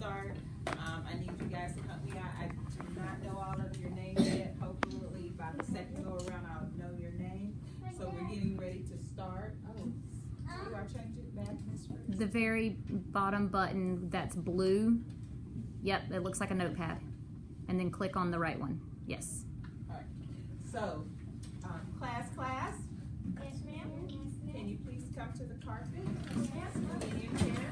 start. I need you guys to help me out. I do not know all of your names yet. Hopefully by the second go around I'll know your name. So we're getting ready to start. Oh, do I change it back, Miss Ruth? The very bottom button that's blue. Yep, it looks like a notepad. And then click on the right one. Yes. All right. So, class. Yes, ma'am. Can you please come to the carpet? Yes, ma'am. Put it in here.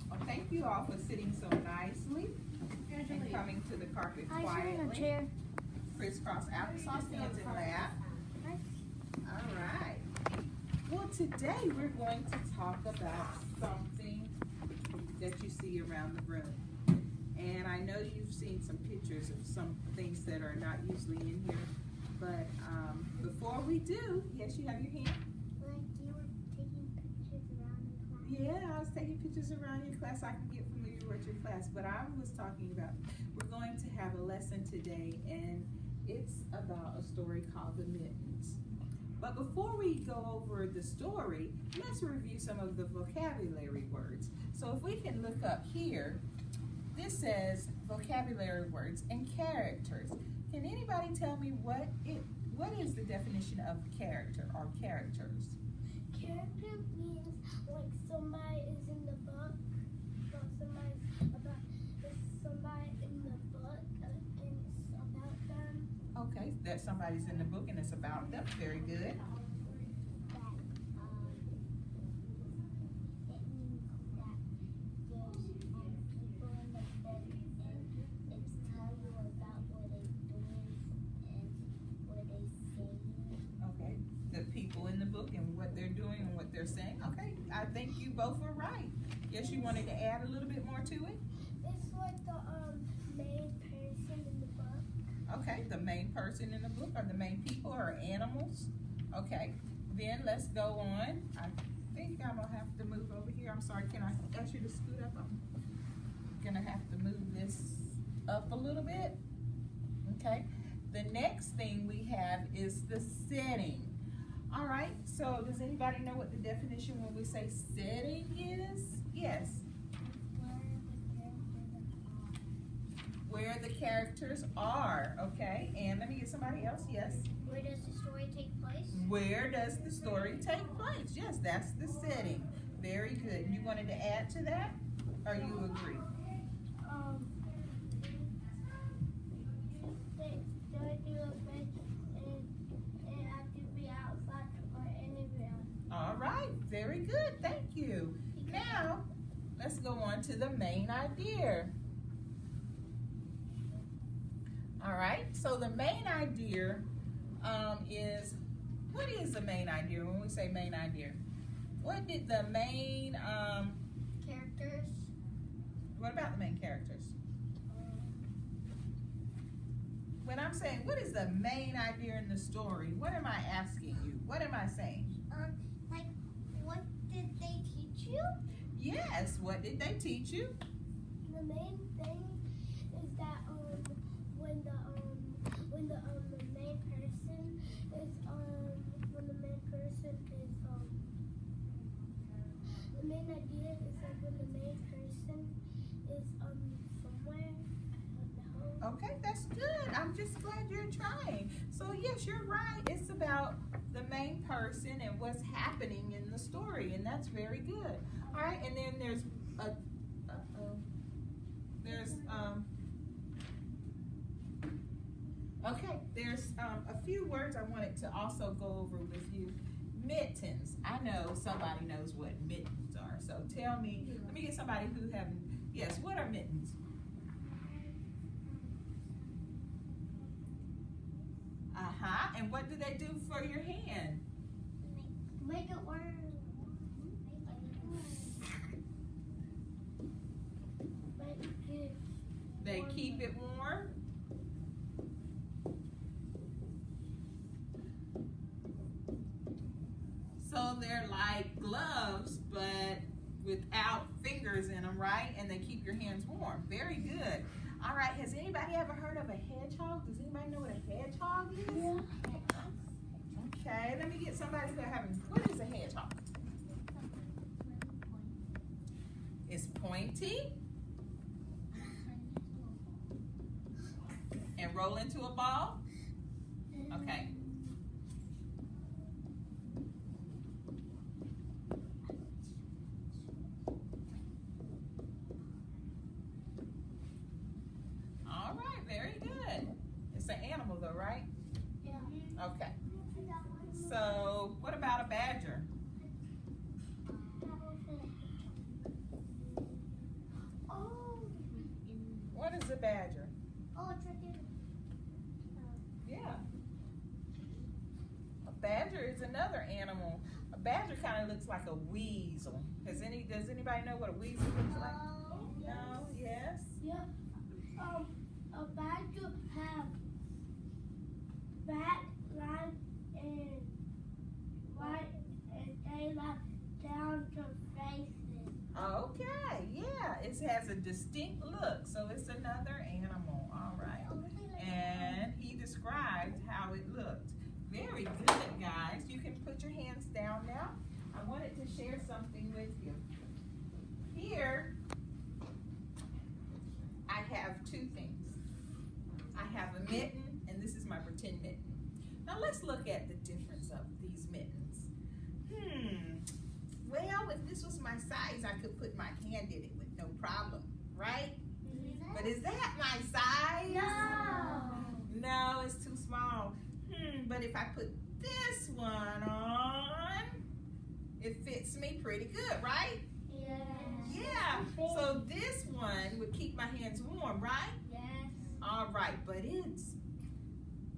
Well, thank you all for sitting so nicely and coming to the carpet I sit in a quietly. chair. Crisscross applesauce stands in lap. All right. Well, today we're going to talk about something that you see around the room. And I know you've seen some pictures of some things that are not usually in here. But before we do, yes, you have your hand? Like you were taking pictures around the class. Yeah, I was taking pictures around your class. I can get familiar with your class. But I was talking about, we're going to have a lesson today, and it's about a story called The Mittens. But before we go over the story, let's review some of the vocabulary words. So if we can look up here, this says vocabulary words and characters. Can anybody tell me what is the definition of character or characters? Character means like somebody is in the book, but somebody in the book and it's about them. Okay, that somebody's in the book and it's about them. Very good. It means that there's people in the book and it's telling you about what they're doing and what they say. Okay, the people in the book and what they're doing and what they're saying. Okay, I think you both were right. Yes, you wanted to add a little bit more to it? It's like the main person in the book. Okay, the main person in the book or the main people or animals. Okay, then let's go on. I think I'm gonna have to move over here. I'm sorry, can I ask you to scoot up? I'm gonna have to move this up a little bit. Okay, the next thing we have is the setting. All right, so does anybody know what the definition when we say setting is? Yes. Where the characters are, okay? And let me get somebody else, yes. Where does the story take place? Where does the story take place? Yes, that's the setting. Very good. You wanted to add to that, or you agree? They do a bit and have to be outside or anywhere. All right, very good. Thank you. Now, let's go on to the main idea. All right, so the main idea is, what is the main idea when we say main idea? What did the main, Characters. what about the main characters? When I'm saying, what is the main idea in the story, what am I asking you? What am I saying? Like, what did they teach you? Yes, what did they teach you? The main thing is that when the main person is the main idea is that when the main person is somewhere. Okay, that's good. I'm just glad you're trying. So yes, you're right. It's about the main person and what's happening in the story, and that's very good. All right, and then there's a few words I wanted to also go over with you. Mittens. I know somebody knows what mittens are. So tell me, let me get somebody who haven't. Yes, what are mittens? And what do they do for your hand? Make it work. They keep it warm. So they're like gloves, but without fingers in them, right? And they keep your hands warm. Very good. All right, has anybody ever heard of a hedgehog? Does anybody know what a hedgehog is? Yeah. Okay. Okay, let me get somebody who having, what is a hedgehog? It's pointy and roll into a ball. Okay. All right, very good. It's an animal though, right? Yeah. Okay. So, what about a badger? Oh. What is a badger? Oh, it's right there. Yeah. A badger is another animal. A badger kind of looks like a weasel. Does anybody know what a weasel looks like? No? Yes? Yeah. A badger have back, line, and right, and they like down to faces. Okay, yeah. It has a distinct look, so it's another animal. All right. And he described how it looked. Very good, guys. You can put your hands down now. I wanted to share something with you. Here, I have two things. I have a mitten, and this is my pretend mitten. Now let's look at the difference of these mittens. Well, if this was my size, I could put my hand in it with no problem, right? But is that my size? No. No, it's too small. But if I put this one on, it fits me pretty good, right? Yes. Yeah. So this one would keep my hands warm, right? Yes. All right, but it's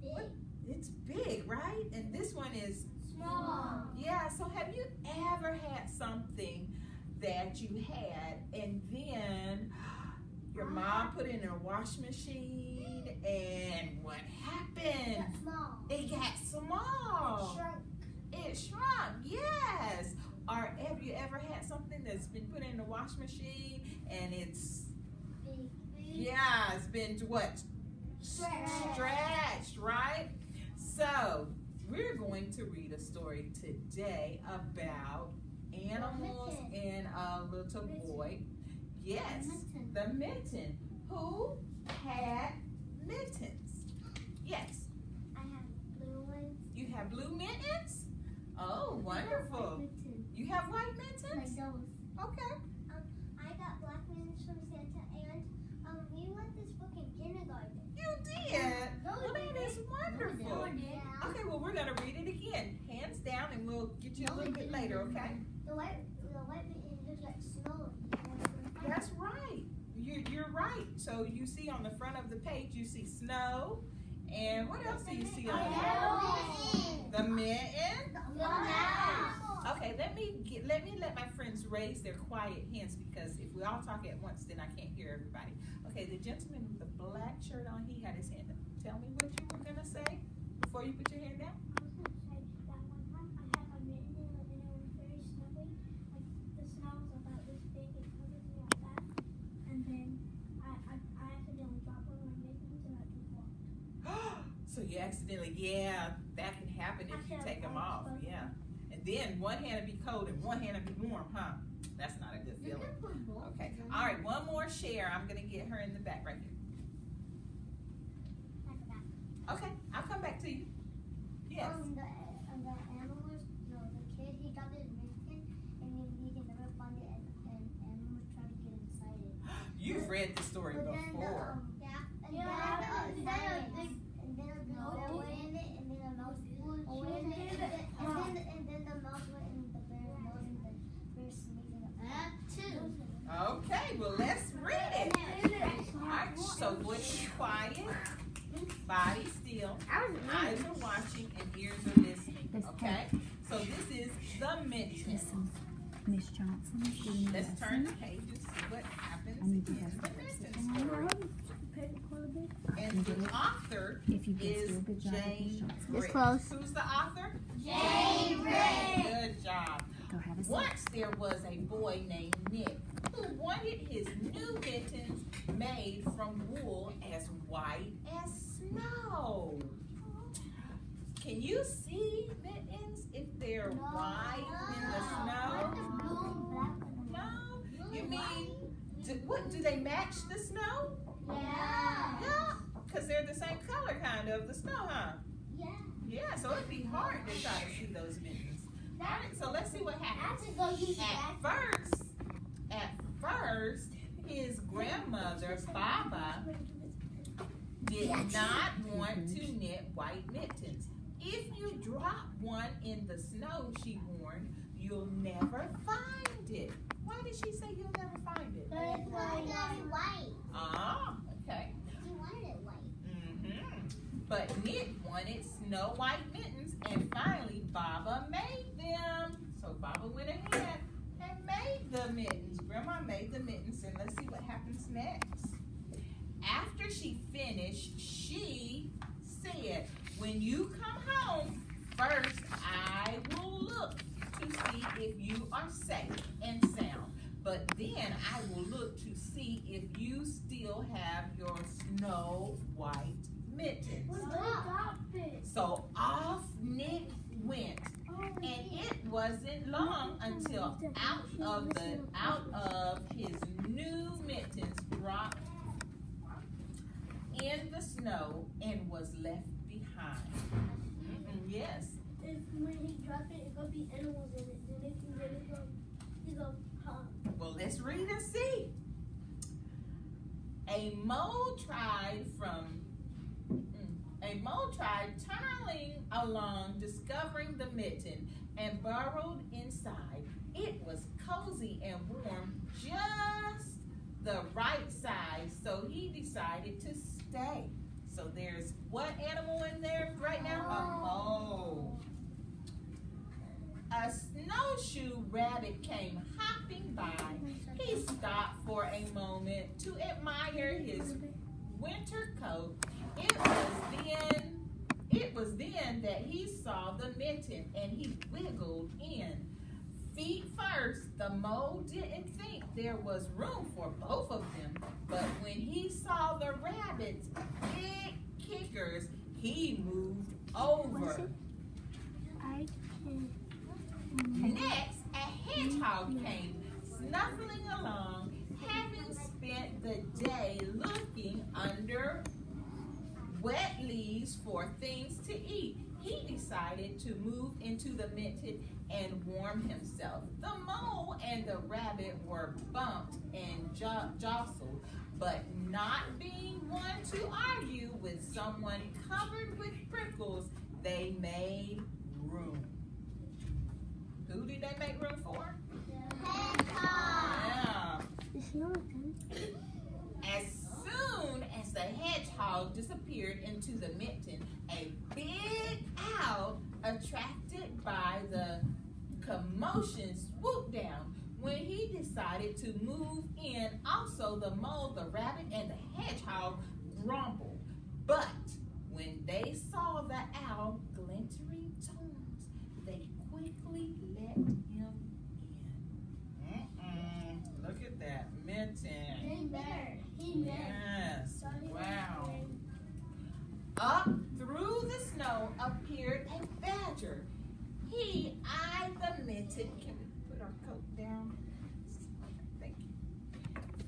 Big. big, right? And this one is Small. yeah. So have you ever had something that you had and then your mom put it in a wash machine and what happened? That's small. It got small. It shrunk, yes. Or have you ever had something that's been put in the wash machine and it's, Big. yeah, it's been what? Stretched, right? So, we're going to read a story today about animals and a little boy. Yes, the mitten. Who had mittens? Yes. I have blue ones. You have blue mittens? Oh, wonderful. You have white Like mittens? those. Okay. I got black mittens from Santa, and we read this book in kindergarten. You did? Well, that is wonderful. Yeah. Okay, well, we're going to read it again. Hands down, and we'll get you a little bit later, okay? The white mitten looks like snow. That's right. You're right. So you see on the front of the page, you see snow. And what else do you see on the front? The mitten. Okay, let me let my friends raise their quiet hands because if we all talk at once, then I can't hear everybody. Okay, the gentleman with the black shirt on, he had his hand up. Tell me what you were gonna say before you put your hand down. I was gonna say that one time I had a mitten and it was very snowy. Like the snow was about this big, it covered me like that. And then I accidentally dropped one of my mittens and I just walked. So you accidentally, yeah, that can happen if you take them off, yeah. And then one hand would be cold and one hand would be warm, huh? That's not a good feeling. Okay, all right, one more share. I'm gonna get her in the back right here. I forgot. Okay, I'll come back to you. Yes. The animals, no, the kid, he got his mitten and he can never find it and animals try to get inside it. You've read the story But then before. and then the bear went in it, and then the mouse went in it, and then the mouse went in the bear's nose, and the bear sneezing up. Okay, well let's read it. All right, so voice is quiet, body still, eyes are watching, and ears are listening. Okay, so this is the mitten. Miss Johnson is doing the Let's turn the lesson. page and see what happens I need to in have the that mitten story. And the author If you can is do a good job with Miss Jane Johnson. Grey. It's close. Who's the author? Jane Grey. Good job. Go have a seat. Once there was a boy named Nick who wanted his new mittens made from wool as white as snow. Can you see mittens they're white in the snow? No? You mean, do they match the snow? Yeah. Yeah, because they're the same color kind of the snow, huh? Yeah. Yeah, so it'd be hard to try to see those mittens. All right, so let's see what I happens. have to go use At first, his grandmother, Baba, did not want to knit white mittens. If you drop one in the snow, she warned, you'll never find it. Why did she say you'll never find it? That's why I got it white. Ah, okay. You wanted it white. But Knit wanted snow white mittens, and finally Baba made them. So Baba went ahead and made the mittens. Grandma made the mittens, and let's see what happens next. After she finished, she said, when you come home, first I will look to see if you are safe and sound. But then I will look to see if you still have your snow white mittens. So off Knit went, and it wasn't long until out of his new mittens dropped in the snow and was left behind. Yes. If when he dropped it, it's gonna be animals in it. Then if you really go, he's gonna pop. Well, let's read and see. A mole tried tunneling along, discovering the mitten, and burrowed inside. It was cozy and warm, just the right size, so he decided to stay. So there's what animal in there right now? A mole. A snowshoe rabbit came hopping by. He stopped for a moment to admire his winter coat. It was then that he saw the mitten, and he wiggled in. Feet first, the mole didn't think there was room for both of them, but when he saw the rabbit's big kickers, he moved over. Next, a hedgehog came snuffling along, having spent the day looking under wet leaves for things to eat. He decided to move into the mitten and warm himself. The mole and the rabbit were bumped and jostled, but not being one to argue with someone covered with prickles, they made room. Who did they make room for? Yeah. As soon as the hedgehog disappeared into the mitten, a big owl, attracted by the commotion, swooped down. When he decided to move in, also the mole, the rabbit, and the hedgehog grumbled. But when they saw the owl glittering tongues, they quickly let him in. Look at that mitten. Yes. Wow. Up through the snow appeared a badger. He eyed the mitten. Can we put our coat down? Thank you.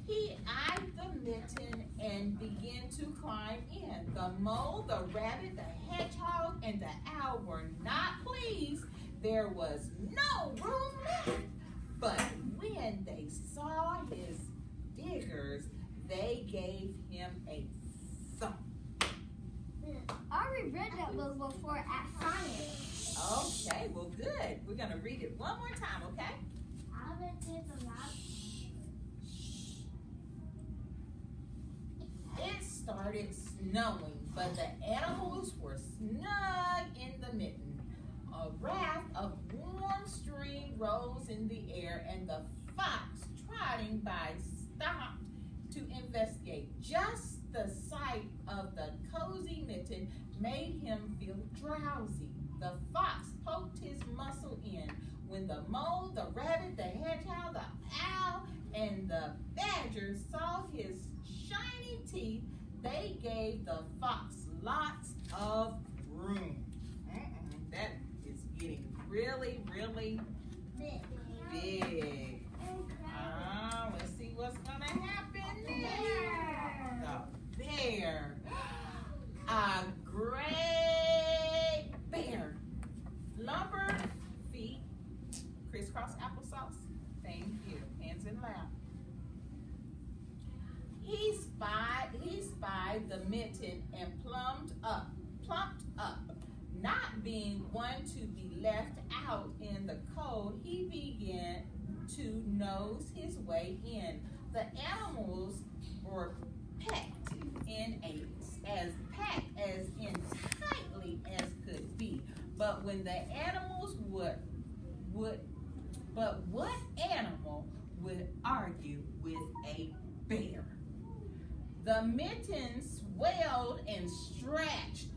He eyed the mitten and began to climb in. The mole, the rabbit, the hedgehog, and the owl were not pleased. There was no room left. But when they saw his diggers, they gave him a thump. I already read that book before at science. Okay, well good. We're going to read it one more time, okay? I read it a lot. It started snowing, but the animals were snug in the mitten. A raft of warm stream rose in the air, and the fox trotting by stopped to investigate. Just the sight of the cozy mitten made him feel drowsy. The fox poked his muzzle in. When the mole, the rabbit, the hedgehog, the owl, and the badger saw his shiny teeth, they gave the fox lots of room. That is getting really, really big. Let's see what's gonna happen next. The bear. A great bear. Lumber feet. Crisscross applesauce. Thank you. Hands in lap. He spied the mitten and plumped up. Not being one to be left out in the cold, he began to nose his way in. The animals were packed as in tightly as could be. But when the animals what animal would argue with a bear? The mitten swelled and stretched.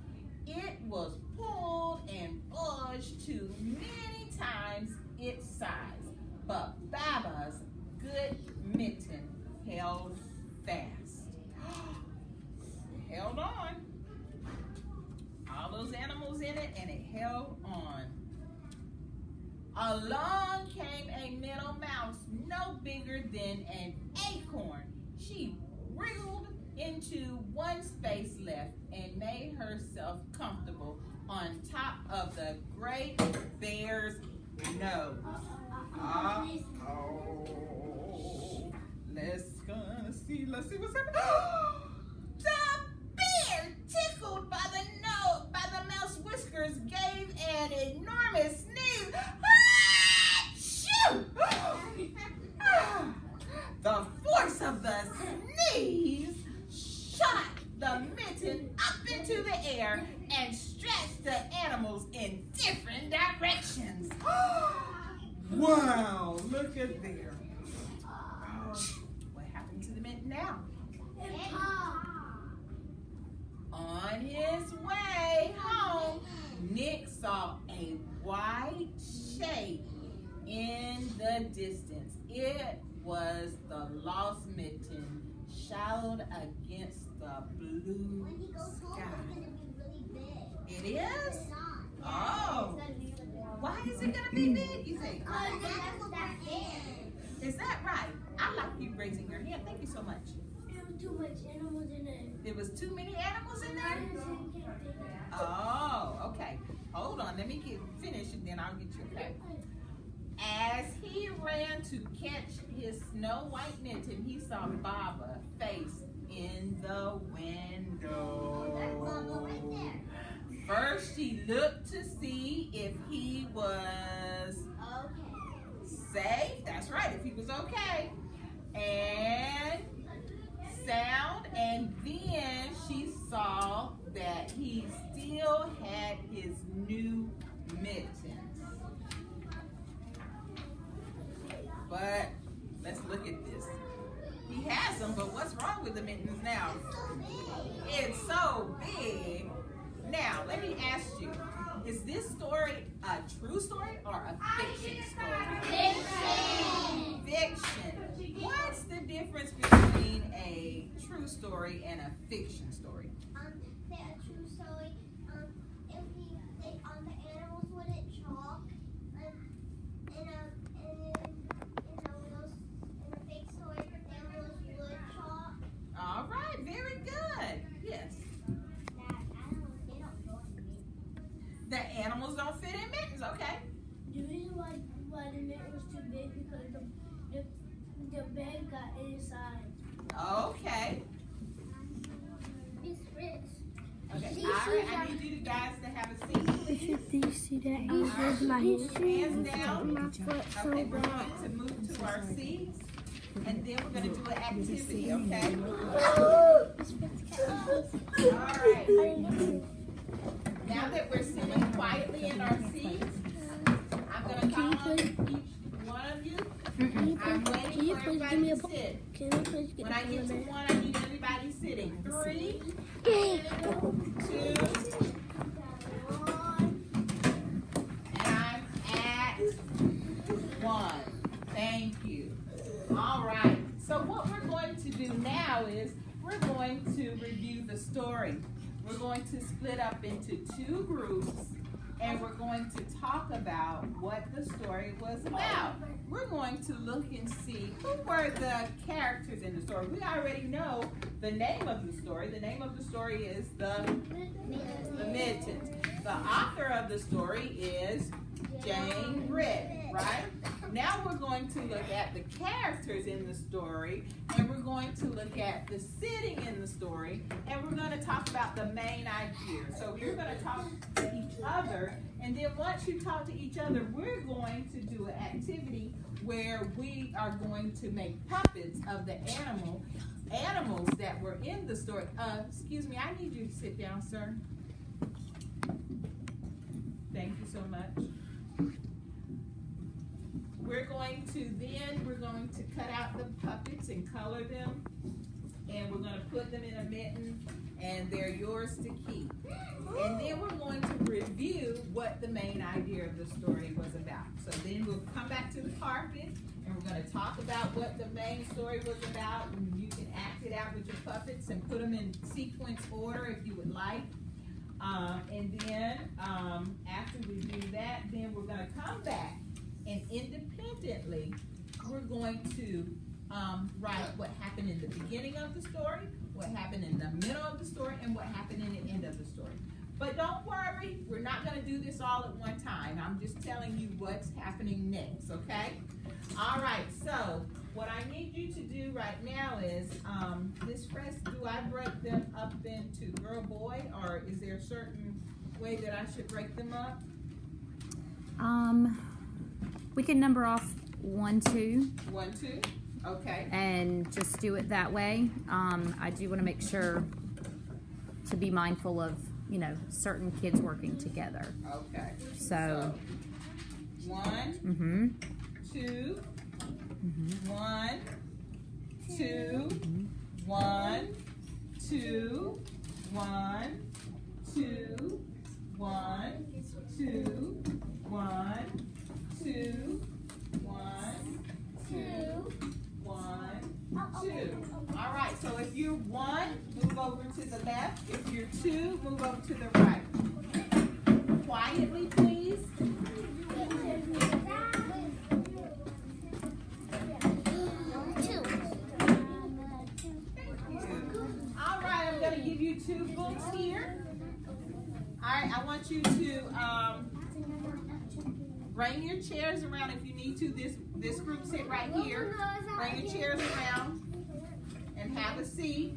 It was pulled and budged to many times its size, but Baba's good mitten held fast. It held on. All those animals in it, and it held on. Along came a minnow mouse, no bigger than an acorn. She wriggled into one space left and made herself comfortable on top of the great bear's nose. Let's see what's happening. The bear, tickled by the mouse whiskers, gave an enormous sneeze. The force of the sneeze shot the mitten up into the air and stretched the animals in different directions. Wow, look at there. What happened to the mitten now? On his way home, Nick saw a white shape in the distance. It was the lost mitten, shadowed against the blue sky. It is? Oh. Why is it going to be big, you think? Is that right? I like you raising your hand. Thank you so much. There was too much animals in it. There was too many animals in there? Oh, okay. Hold on. Let me get finished and then I'll get you, okay? As he ran to catch his snow white mitten, he saw Baba face in the window. First, she looked to see if he was safe. That's right, if he was okay. And sound, and then she saw that he still had his new mittens. But let's look at this. He has them, but what's wrong with the mittens now? It's so big. Now, let me ask you, is this story a true story or a fiction story? Fiction. Fiction. What's the difference between a true story and a fiction story? A true story, if the animals wouldn't talk, in a fake story, the animals would talk. All right, very good. Yes. The animals don't fit in mittens, okay? The reason why the mitten was too big because the bed got inside. Okay. It's Fritz. Okay, I need you guys to have a seat. Do you see that? Here's my Hands down. my foot so Okay, we're bad. going to move to our seats, and then we're going to do an activity, okay? All right. Now that we're sitting quietly in our seats, I'm going to call on each one of you. I'm waiting for everybody to sit. Can you please get When I get to the one, I need everybody sitting. 3, 2, and I'm at 1. Thank you. All right. So what we're going to do now is we're going to review the story. We're going to split up into 2 groups, and we're going to talk about what the story was about. We're going to look and see who were the characters in the story. We already know the name of the story. The name of the story is The Mittens. The author of the story is Jane Britt, right? Now we're going to look at the characters in the story, and we're going to look at the setting in the story, and we're going to talk about the main idea. So you're going to talk to each other, and then once you talk to each other, we're going to do an activity where we are going to make puppets of the animals that were in the story. Excuse me, I need you to sit down, sir. Thank you so much. We're going to cut out the puppets and color them, and we're going to put them in a mitten, and they're yours to keep. And then we're going to review what the main idea of the story was about. So then we'll come back to the carpet, and we're going to talk about what the main story was about, and you can act it out with your puppets and put them in sequence order if you would like. And then after we do that, then we're going to come back, and independently, we're going to write what happened in the beginning of the story, what happened in the middle of the story, and what happened in the end of the story. But don't worry, we're not going to do this all at one time. I'm just telling you what's happening next, okay? All right, so what I need you to do right now is, Ms. Frest, do I break them up into girl, boy, or is there a certain way that I should break them up? We can number off 1, 2. 1, 2, okay. And just do it that way. I do want to make sure to be mindful of, you know, certain kids working together. Okay. So 1, 2, 1, 2, 1, 2, 1, 2, 1, 2, 1, 2, 1, 2, 1, 2. All right, so if you're 1, move over to the left. If you're 2, move over to the right. Quietly, please. All right, I'm going to give you 2 books here. All right, I want you to bring your chairs around if you need to. This group sit right here. Bring your chairs around and have a seat.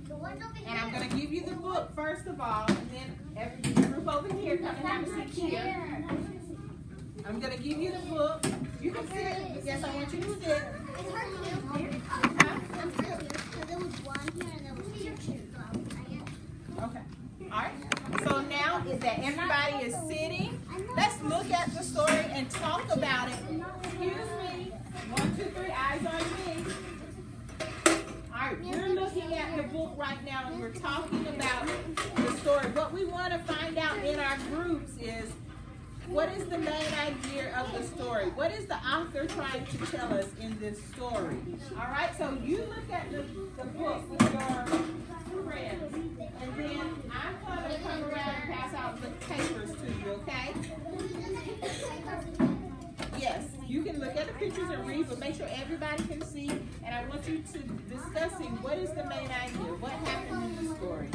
And I'm going to give you the book first of all, and then every group over here come and have a seat here. I'm going to give you the book. You can sit. Yes, I want you to sit. Okay. All right. So now is that everybody is sitting. Let's look at the story and talk about it. Excuse me. 1, 2, 3. Eyes on me. All right. We're looking at the book right now, and we're talking about the story. What we want to find out in our groups is, what is the main idea of the story? What is the author trying to tell us in this story? All right, so you look at the book with your friends, and then I'm going to come around and pass out the papers to you, okay? Yes, you can look at the pictures and read, but make sure everybody can see. And I want you to discussing what is the main idea? What happened in the story?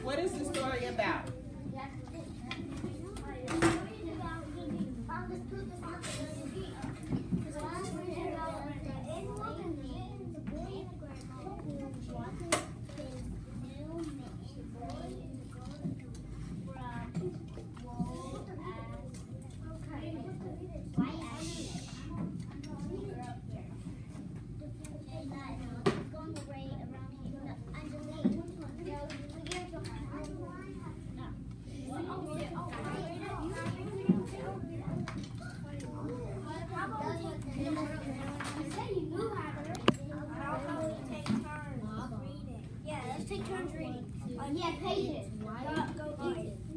What is the story about?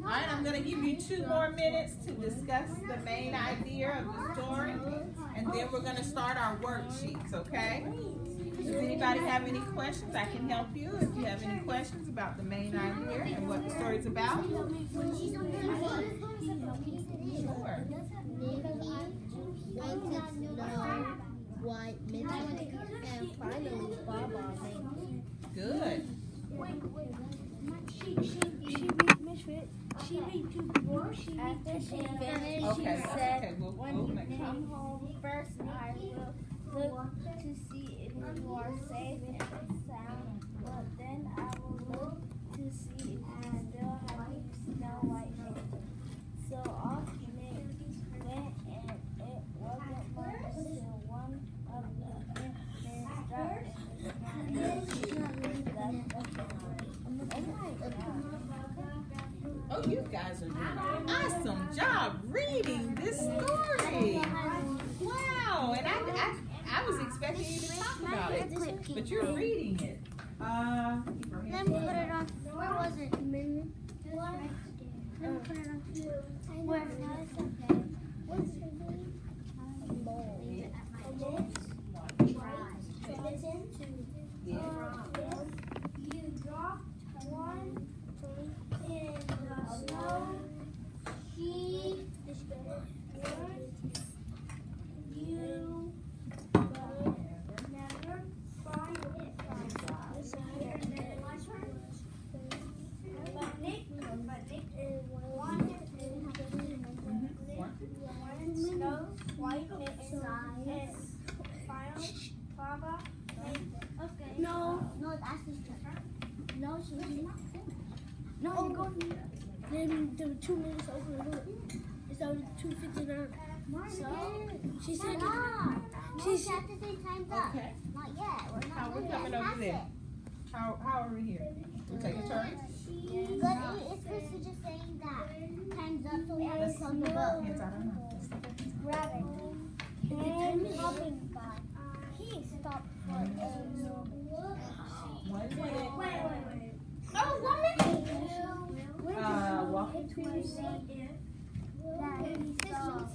Alright, I'm going to give you 2 more minutes to discuss the main idea of the story, and then we're going to start our worksheets, okay? Does anybody have any questions? I can help you if you have any questions about the main idea and what the story is about. snow, white, midnight, and finally Baba made. Good. She read two before. She read After she finished, Okay. she said, Okay. We'll when make you sure. come home first, I will look to see if you are safe and sound. But then I will look to see if you still have Snow White naked. So off Nick went, and it wasn't long until one of the men dropped in the snow and left us behind. Oh my God. Oh, you guys are doing an awesome job reading this story. Wow, and I was expecting you to talk about it, but you're reading it. Keep your Let hands me put up. it on. Where was it? Let me put it on. Where? What's your name? You dropped one in the snow. He learned you never find it. But Nick wanted Snow White mitten and finally Baba made okay. No, that's his turn. No, she's not. No, you go. Then there were 2 minutes over the door. It's already 2:59. So she said, She said to say time's up. Okay. Not yet. We're How not we're coming over there? How are we here? We take a turn? But it's supposed to just saying that time's up, so we have to close the book. Hands out, I don't know. Rabbit. And hopping by. He stopped for a 1 minute. Wait. Oh, 1 minute. Walk That he saw.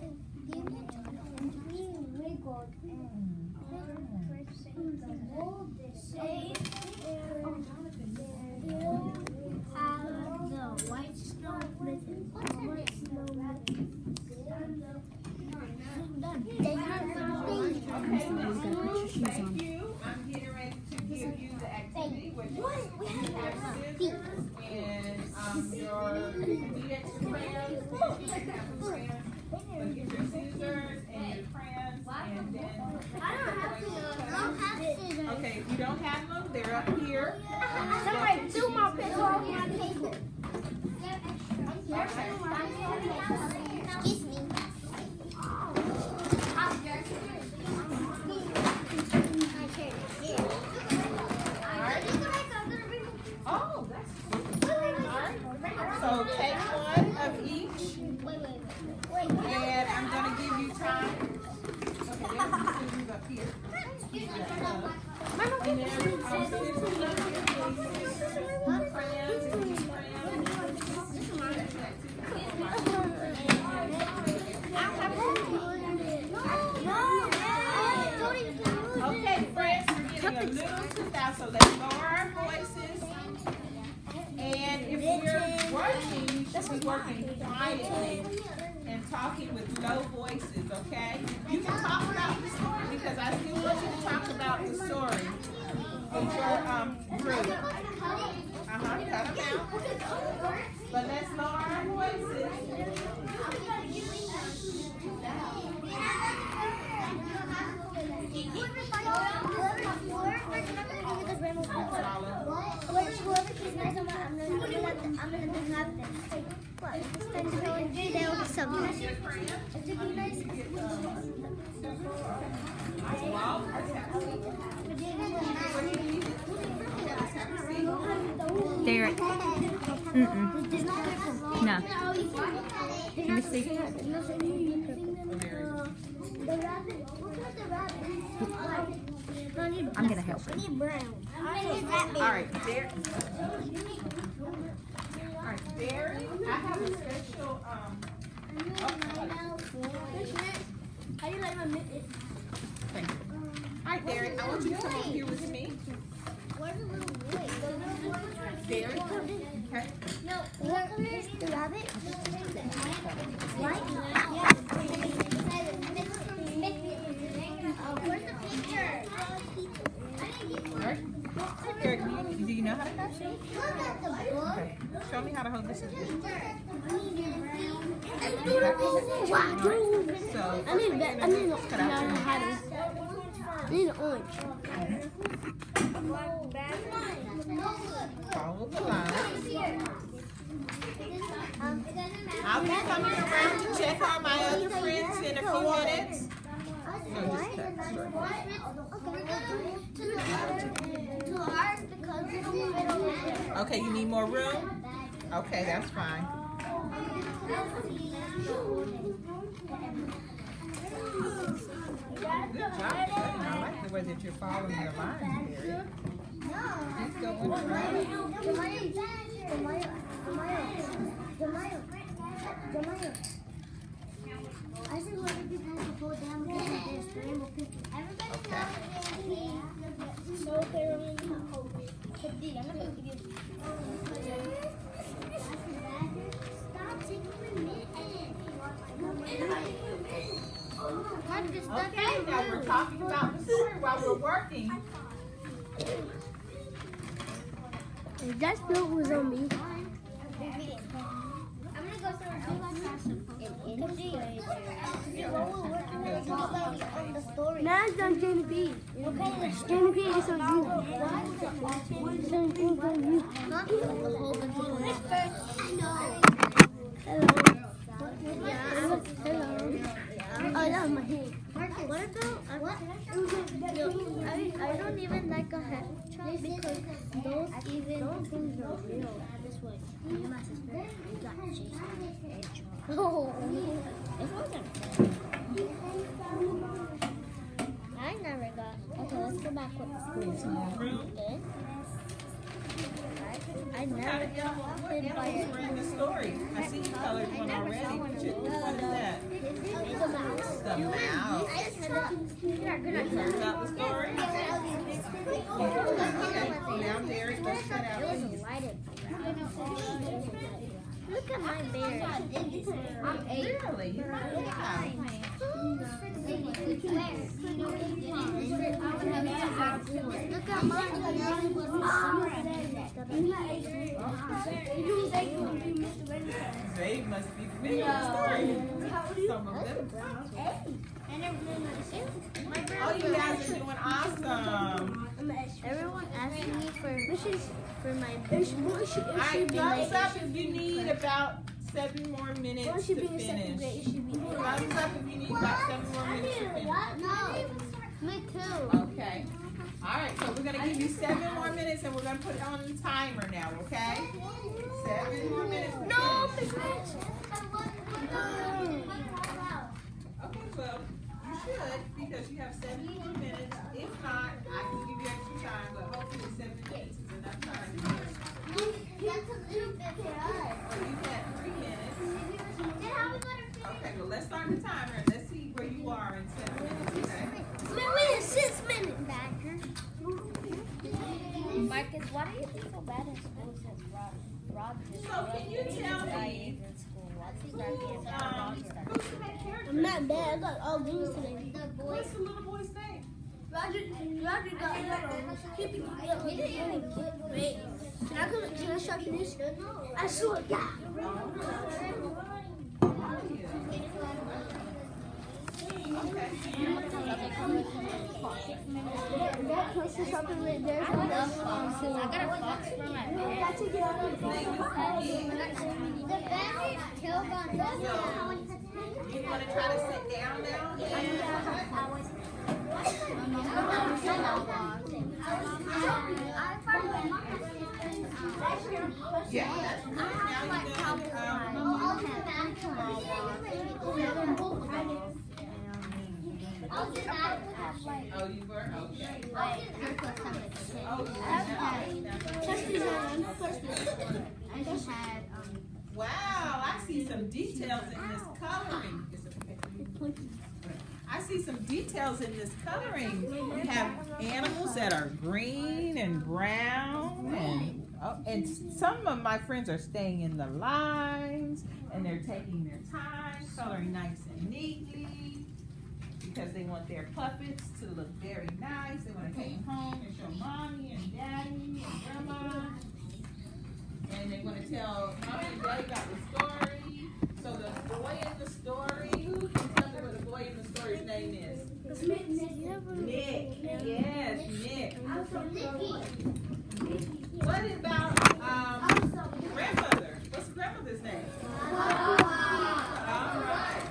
He wiggled and the whole safe have the white snow mitten. White snow mitten. Thank you. I'm getting ready to give you the activity, which is you have scissors and your index crayons. You have the crayons. So get your scissors and your crayons, and then. I don't have scissors. Okay, if you don't have them, they're up here. Somebody do my pencil off my paper. Excuse me. Oh, that's cool. Alright. So take one of each, and I'm gonna give you time. Okay, there's the scissors up here. And then scissors up here, please. Crayons and these Okay, friends, we're getting a little too fast, so let's lower our voices. And if you're working, you should be working quietly and talking with low voices, okay? You can talk about the story because I still want you to talk about the story with your group. Cut them out. But let's lower our voices. Whoever keeps nice, I'm gonna be happy. What? It's time to go and do that with something. It's to be nice. Derek. No. Let me see. The rabbit. Look at the rabbit. I'm gonna help I him. need brown. All right, Derek. All right, Derek. I have a special How do you like my mitten? Thank you. All right, Derek. I want you to come over here with me. Where's the little boy? Derek. Okay. No. What color is the rabbit? White? Yeah. how to hold this. So, I need cut out your I need an orange. follow the line. I'll be coming around to check on my other friends in a few minutes. No, just cut. Okay, you need more room? Okay, that's fine. Good job, I like the way that you're following your line, Mary. Keep going around. I said, what if you pass the pull down because of this rainbow picture? So they're only stop taking my minute. Okay, now we're talking about the story while we're working. That spill was on me. I'm gonna go through Now it's on Jamie B. Jamie B is on you. It's on you. Hello. Hello. Oh, that was my hand. What about? I don't even like a head chop because those even things are real. This way. My sister got chased by a head chop. Oh, this wasn't. I never got. Okay, let's go back with the school. Good. I never got hit by a Read the story. I see you colored one already. What is that? the mouse. The mouse. You heard about the story? Okay, now Derek, let's cut out these. Look at my bear. I'm 8. Really? Yeah. Look at They must be familiar with the story. Some of them. Oh, you guys are doing awesome. Everyone asking me for my Alright, thumbs up if you need about 7 more minutes to finish. Thumbs up if you need about 7 more minutes to finish. Me too. Okay. Alright, so we're going to give you 7 more minutes and we're going to put it on the timer now, okay? 7 more minutes. No, Okay, well, you should because you have 7 more minutes. If not, I can give you extra time, but hopefully 7 minutes is enough time to finish. Oh, you had 3 minutes. Okay, well, let's start the timer and let's see where you are in 7 minutes, okay? Wait, 6 minutes, Badger. Marcus, why do you think so bad in school since Rob just So can you tell me, in school? What's he start getting bad? who's the main character? I'm not bad. I got all B's today. What's the little boy's name? Roger got he didn't even get great. Can I show you this? I swear, yeah. That person something right there. I got a fox for my bed. Got to get on the You want to try to sit down now? Yeah, that's good. Oh, you were? Okay. Wow, I see some details in this coloring. I see some details in this coloring. You have animals that are green and brown, and some of my friends are staying in the lines, and they're taking their time, coloring nice and neatly, because they want their puppets to look very nice. They want to take them home and show mommy and daddy and grandma. and they're going to tell Mommy and Daddy about the story. So the boy in the story, who can tell me what the boy in the story's name is? Nick. Yes, Nick. What about grandmother? What's grandmother's name? All right.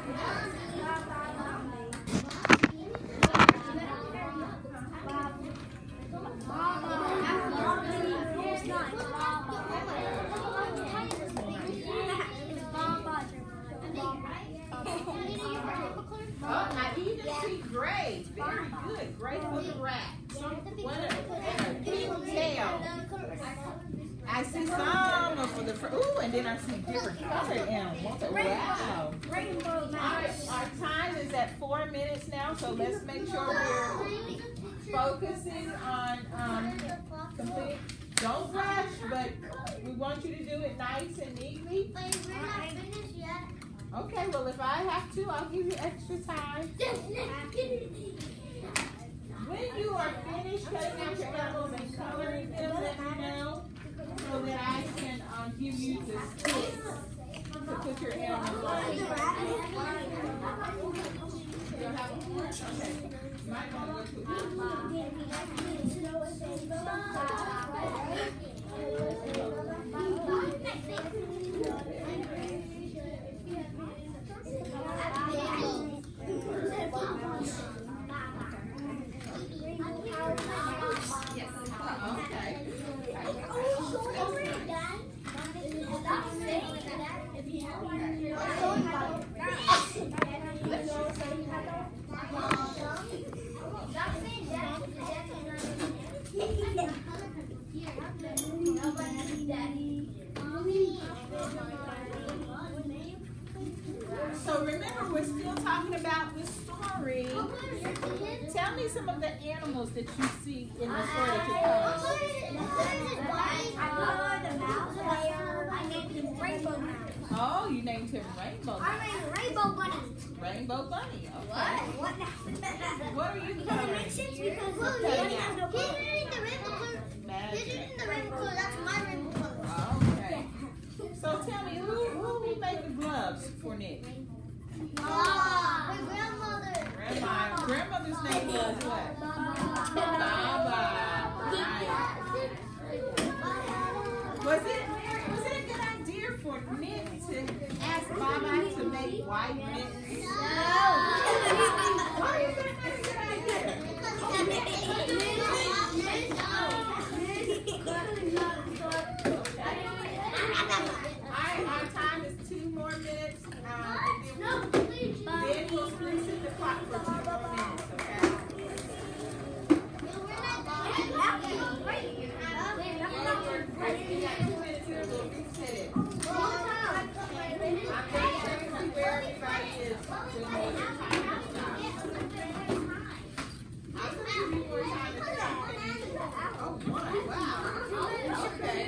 Oh, I even see Gray. Very good. Gray for the rat. What a pigtail. I see some for the ooh, and then I see different colored animals. Wow. Our time is at 4 minutes now, so let's make sure we're focusing on complete. Don't rush, but we want you to do it nice and neatly. Okay, well if I have to, I'll give you extra time. When you are finished cutting out your animals and coloring them, let me know so that I can give you the sticks to put your animals on. You don't have a board? Okay. You might want to go So remember, we're still talking about the story. Tell me some of the animals that you see in the story that you're Oh, you named him Rainbow. I named Rainbow Bunny. Rainbow Bunny. Okay. What? What are you It coloring? makes sense because the rainbow color. That's my rainbow color. Okay. So tell me, who made the gloves for Nick? My grandmother. Grandmother's name was what? Baba. Right. Was it a good idea for Nick to ask Baba to make white mittens? Why is that not a good idea? Our time is 2 more minutes. Then we'll reset the clock for 2 more minutes, okay? We got 2 minutes here, we'll reset it. I'm going to check where everybody is. I'll give you more time to think. Oh, one. Wow. Okay.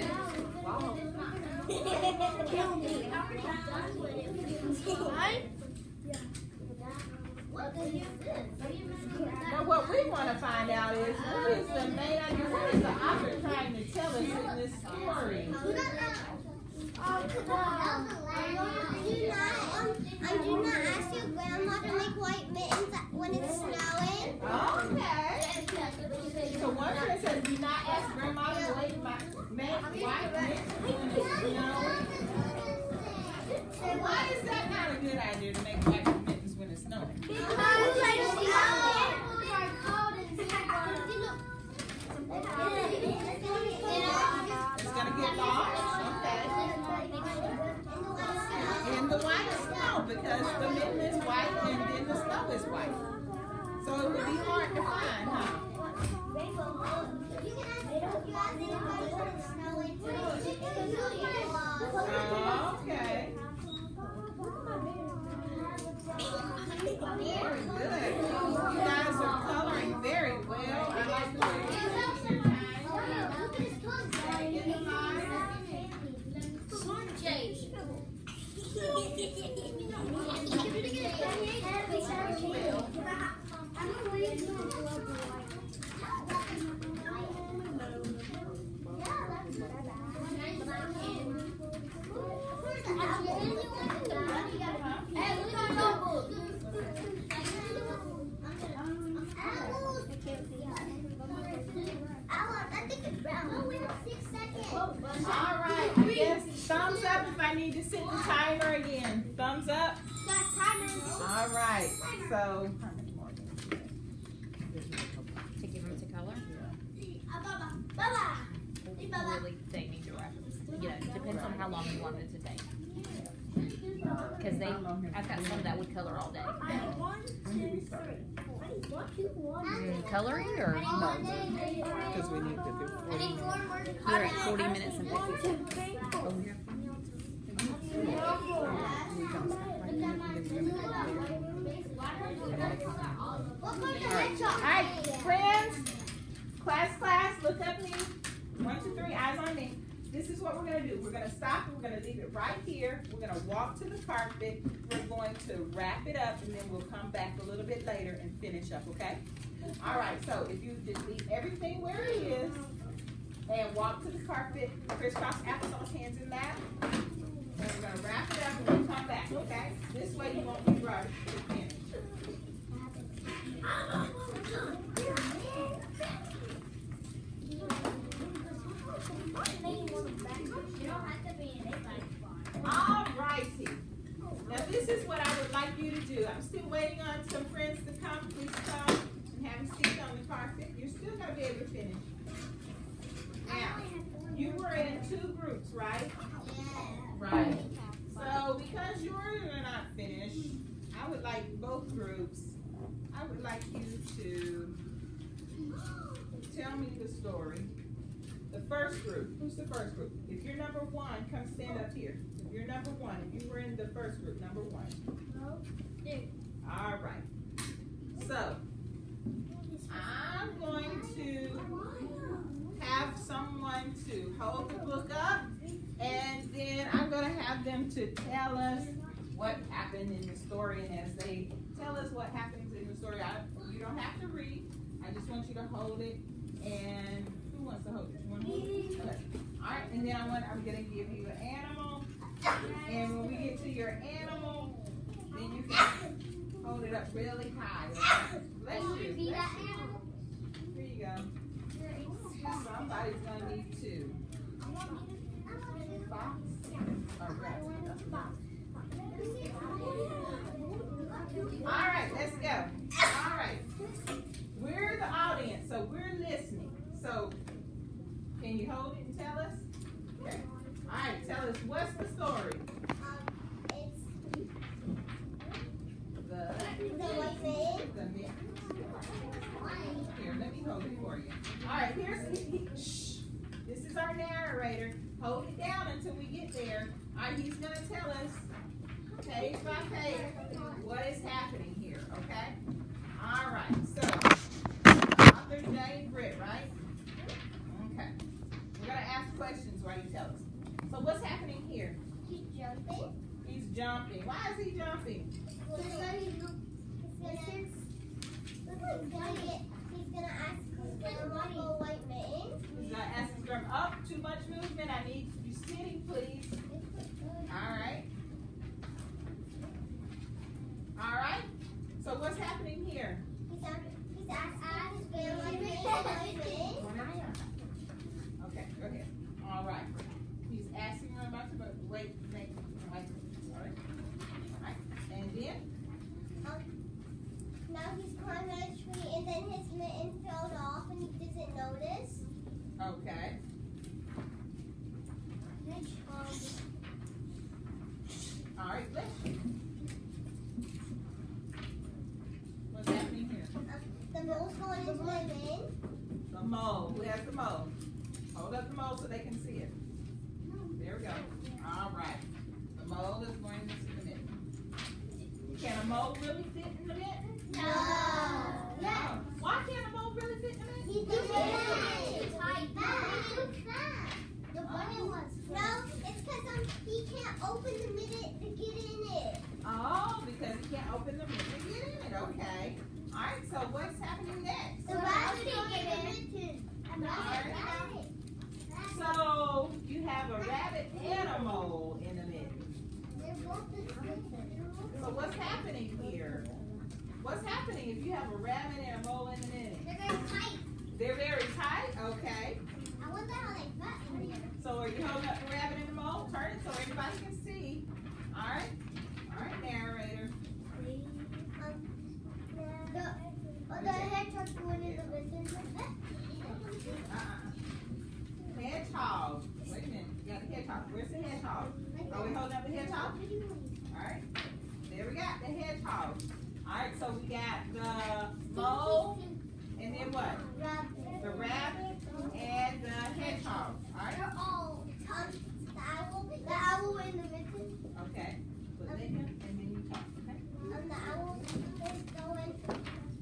But what we want to find out is who is the main idea, what is the author trying to tell us in this story? I do not ask your grandma to make white mittens when it's snowing. Okay. So one person says, do not ask grandma to make white mittens when it's snowing. So why is that not a good idea to make white mittens when it's snowing? It's going to get lost? Okay. In the white snow, because the mitten is white and then the snow is white. So it would be hard to find, huh? Okay. Very good. You guys are coloring very well. I like the way you use your time. So, how many more? To give them to color? Baba. Really, they need to wrap it. You know, depends on how long you want it to take. Because I've got some that would color all day. 1, 2, 3. Coloring or no? Because we need to do 40 minutes. We're at 40 minutes and 50. Alright, friends, class, look up me. 1, 2, 3, eyes on me. This is what we're going to do. We're going to stop and we're going to leave it right here. We're going to walk to the carpet. We're going to wrap it up and then we'll come back a little bit later and finish up, okay? Alright, so if you just leave everything where it is and walk to the carpet, crisscross applesauce, hands in lap. And we're going to wrap it up and we'll come back, okay? This way you won't be rushed to finish. Alrighty. Now this is what I would like you to do. I'm still waiting on some friends to come. Please come and have a seat on the carpet. You're still going to be able to finish. Now, you were in 2 groups, right? Right. So because yours are not finished, I would like both groups, I would like you to tell me the story. The first group, who's the first group? If you're number 1, come stand up here. If you're number 1, if you were in the first group, number 1. All right. So, I'm going to have someone to hold the book up, and then I'm going to have them to tell us what happened in the story. And as they tell us what happens in the story, you don't have to read. I just want you to hold it. And who wants to hold it? You want to hold it? Okay. All right. And then I'm going to give you an animal. And when we get to your animal, then you can hold it up really high. Okay? Bless you. Bless you. Here you go. Somebody's going to need 2. Fox? Or rat? All right, let's go. All right. We're the audience, so we're listening. So, can you hold it and tell us? Okay. All right, tell us, what's the story? It's The mittens. Here, let me hold it for you. All right, shh. This is our narrator. Hold it down until we get there. All right, he's going to tell us page by page what is happening here, okay? All right, so author Jane Britt, right? Okay. We're going to ask questions while you tell us. So what's happening here? He's jumping. He's jumping. Why is he jumping? He's gonna ask his grandma for white mittens. He's going to ask his grandma, up, too much movement. I need you sitting, please. All right. All right. So what's happening here? He's asking his grandma for white mittens. Okay, go ahead. All right. He's asking her about the wait. All right. All right. And then? Now he's climbing a tree and then his mitten fell off and he doesn't notice. Okay. All right, bless you. What's happening here? The mole's going into my bin. The mole. Who has the mole? Hold up the mole so they can see it. There we go. All right. The mole is going into the mitten. Can a mole really fit in the mitten? No. No. Why can't a mole really fit in the mitten? He's tight. The bunny was. No, it's because he can't open the mitten to get in it. Oh, because he can't open the mitten to get in it. Okay. All right, so what's happening next? The rabbit can't get in. So you have a rabbit and a mole in the mitten. So what's happening here? What's happening if you have a rabbit and a mole in the mitten? They're very tight. They're very tight? Okay. I wonder how they fit in there. So are you holding up the rabbit and the mole? Turn it so everybody can see. All right. All right, narrator. the hedgehog going in the business. Hedgehog. Wait a minute. You got the hedgehog. Where's the hedgehog? Are we holding up the hedgehog? Alright. There we got the hedgehog. Alright, so we got the mole, and then what? The rabbit and the hedgehog. Alright? They're all the owl in the middle. Okay. Put it in here, and then you talk, okay? The owl is going.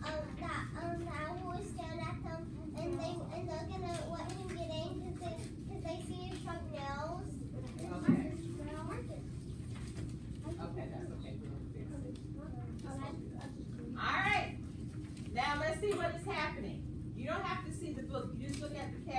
The owl is staring at them, and they're gonna let him get in because they see his sharp nails. Okay. Okay, that's okay. Alright. Now let's see what is happening. You don't have to see the book. You just look at the